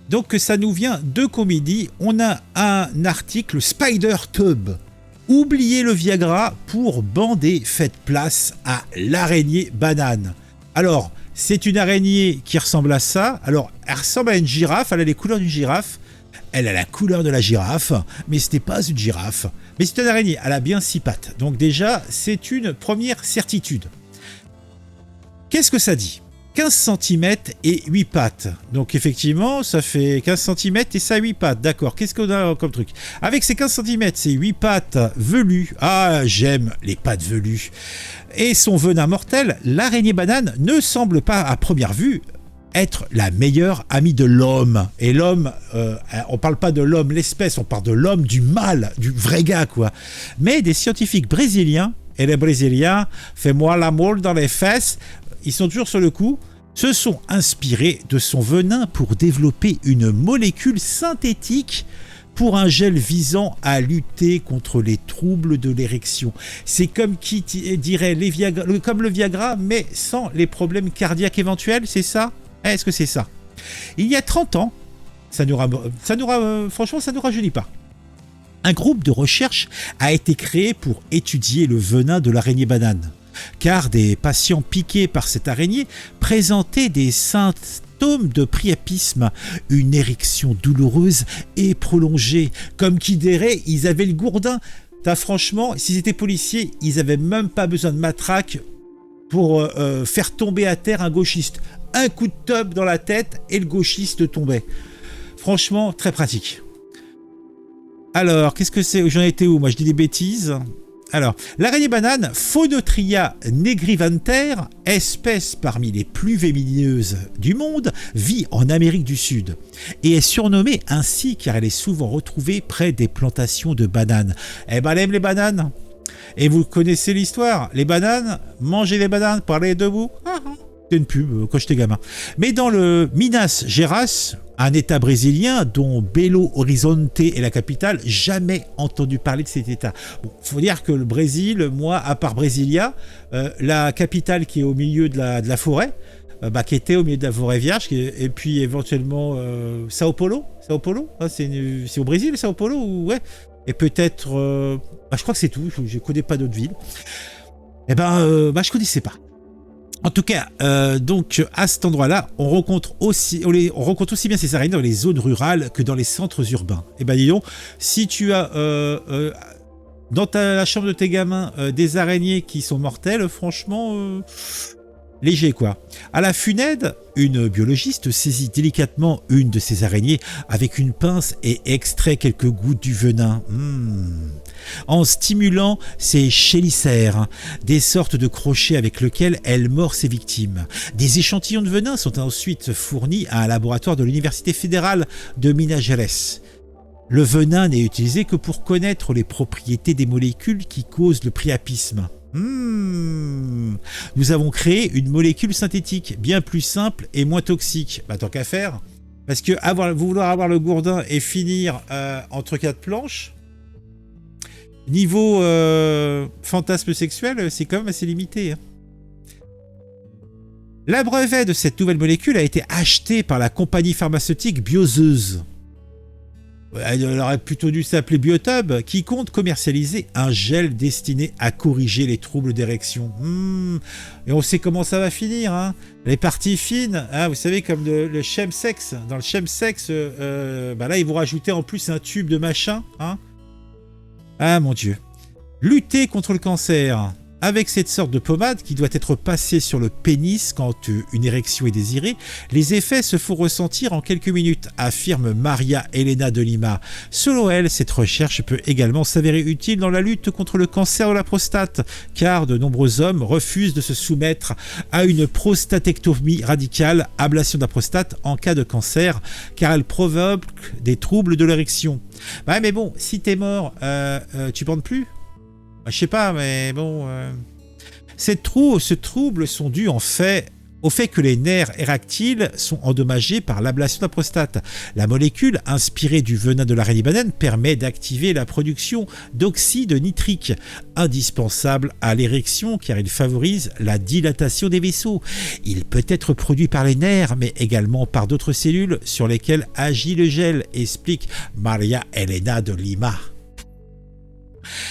Donc ça nous vient de Comédie. On a un article Spider Tub. Oubliez le Viagra pour bander, faites place à l'araignée banane. Alors, c'est une araignée qui ressemble à ça. Alors, elle ressemble à une girafe, elle a les couleurs d'une girafe. Elle a la couleur de la girafe, mais ce n'est pas une girafe. Mais c'est une araignée, elle a bien 6 pattes. Donc déjà, c'est une première certitude. Qu'est-ce que ça dit ? 15 cm et 8 pattes. Donc effectivement, ça fait 15 cm et ça 8 pattes. D'accord, qu'est-ce qu'on a comme truc ? Avec ces 15 cm, ces 8 pattes velues. Ah, j'aime les pattes velues. Et son venin mortel, l'araignée banane ne semble pas à première vue être la meilleure amie de l'homme. Et l'homme, on parle pas de l'homme, l'espèce, on parle de l'homme, du mâle, du vrai gars, quoi. Mais des scientifiques brésiliens, et les Brésiliens, fais-moi l'amour dans les fesses, ils sont toujours sur le coup, se sont inspirés de son venin pour développer une molécule synthétique pour un gel visant à lutter contre les troubles de l'érection. C'est comme qui dirait comme le Viagra, mais sans les problèmes cardiaques éventuels, c'est ça ? Est-ce que c'est ça ? Il y a 30 ans, franchement, ça ne nous rajeunit pas. Un groupe de recherche a été créé pour étudier le venin de l'araignée banane, car des patients piqués par cette araignée présentaient des symptômes de priapisme, une érection douloureuse et prolongée. Comme qui dirait, ils avaient le gourdin. Franchement, s'ils étaient policiers, ils n'avaient même pas besoin de matraque pour faire tomber à terre un gauchiste. Un coup de top dans la tête et le gauchiste tombait. Franchement, très pratique. Alors, qu'est-ce que c'est ? J'en étais où ? Moi, je dis des bêtises. Alors, l'araignée banane, Phoneutria negrivanter, espèce parmi les plus vénéneuses du monde, vit en Amérique du Sud et est surnommée ainsi car elle est souvent retrouvée près des plantations de bananes. Eh ben, elle aime les bananes. Et vous connaissez l'histoire. Les bananes, manger les bananes, parler debout. C'est une pub quand j'étais gamin. Mais dans le Minas Gerais, un état brésilien dont Belo Horizonte est la capitale, jamais entendu parler de cet état. Bon, faut dire que le Brésil, moi, à part Brasilia, la capitale qui est au milieu de la forêt, qui était au milieu de la forêt vierge, et puis éventuellement Sao Paulo, c'est au Brésil, Sao Paulo, ouais. Et peut-être, je crois que c'est tout. Je connais pas d'autres villes. Eh je connaissais pas. En tout cas, donc à cet endroit-là, on rencontre aussi bien ces araignées dans les zones rurales que dans les centres urbains. Et dis donc, si tu as dans la chambre de tes gamins des araignées qui sont mortelles, franchement, léger quoi. À la Funède, une biologiste saisit délicatement une de ces araignées avec une pince et extrait quelques gouttes du venin. En stimulant ses chélicères, des sortes de crochets avec lesquels elle mord ses victimes. Des échantillons de venin sont ensuite fournis à un laboratoire de l'Université fédérale de Minas Gerais. Le venin n'est utilisé que pour connaître les propriétés des molécules qui causent le priapisme. Nous avons créé une molécule synthétique bien plus simple et moins toxique. Tant qu'à faire, parce que vouloir avoir le gourdin et finir entre 4 planches, niveau fantasme sexuel, c'est quand même assez limité. Le brevet de cette nouvelle molécule a été acheté par la compagnie pharmaceutique Biozeuse. Elle aurait plutôt dû s'appeler Biotub, qui compte commercialiser un gel destiné à corriger les troubles d'érection. Et on sait comment ça va finir, hein. Les parties fines, vous savez, comme le chemsex. Dans le chemsex, là, ils vont rajouter en plus un tube de machin. Hein. Ah mon Dieu. Lutter contre le cancer. Avec cette sorte de pommade qui doit être passée sur le pénis quand une érection est désirée, les effets se font ressentir en quelques minutes, affirme Maria Elena de Lima. Selon elle, cette recherche peut également s'avérer utile dans la lutte contre le cancer de la prostate, car de nombreux hommes refusent de se soumettre à une prostatectomie radicale, ablation de la prostate en cas de cancer, car elle provoque des troubles de l'érection. Mais bon, si t'es mort, tu bandes plus ? Je sais pas, mais bon... Ce trouble sont dus en fait au fait que les nerfs érectiles sont endommagés par l'ablation de la prostate. La molécule inspirée du venin de l'araignée banane permet d'activer la production d'oxyde nitrique, indispensable à l'érection car il favorise la dilatation des vaisseaux. Il peut être produit par les nerfs, mais également par d'autres cellules sur lesquelles agit le gel, explique Maria Elena de Lima.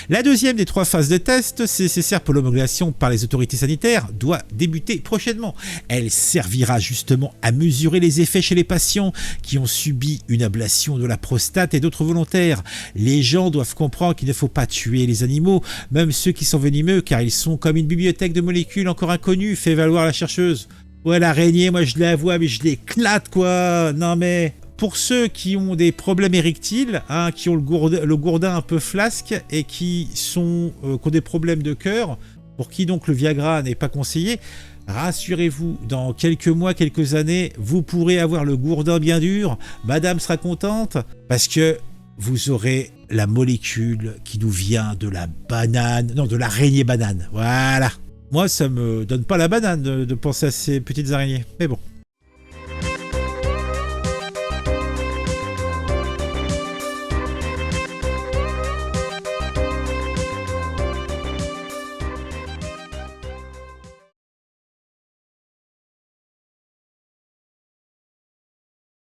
La deuxième des 3 phases de test, nécessaire pour l'homologation par les autorités sanitaires, doit débuter prochainement. Elle servira justement à mesurer les effets chez les patients qui ont subi une ablation de la prostate et d'autres volontaires. Les gens doivent comprendre qu'il ne faut pas tuer les animaux, même ceux qui sont venimeux, car ils sont comme une bibliothèque de molécules encore inconnues, fait valoir la chercheuse. Ouais, l'araignée, moi je la vois, mais je l'éclate quoi. Non mais... Pour ceux qui ont des problèmes érectiles, qui ont le gourdin un peu flasque et qui ont des problèmes de cœur, pour qui donc le Viagra n'est pas conseillé, rassurez-vous, dans quelques mois, quelques années, vous pourrez avoir le gourdin bien dur, madame sera contente, parce que vous aurez la molécule qui nous vient de la banane, non, de l'araignée banane, voilà. Moi, ça me donne pas la banane de penser à ces petites araignées, mais bon.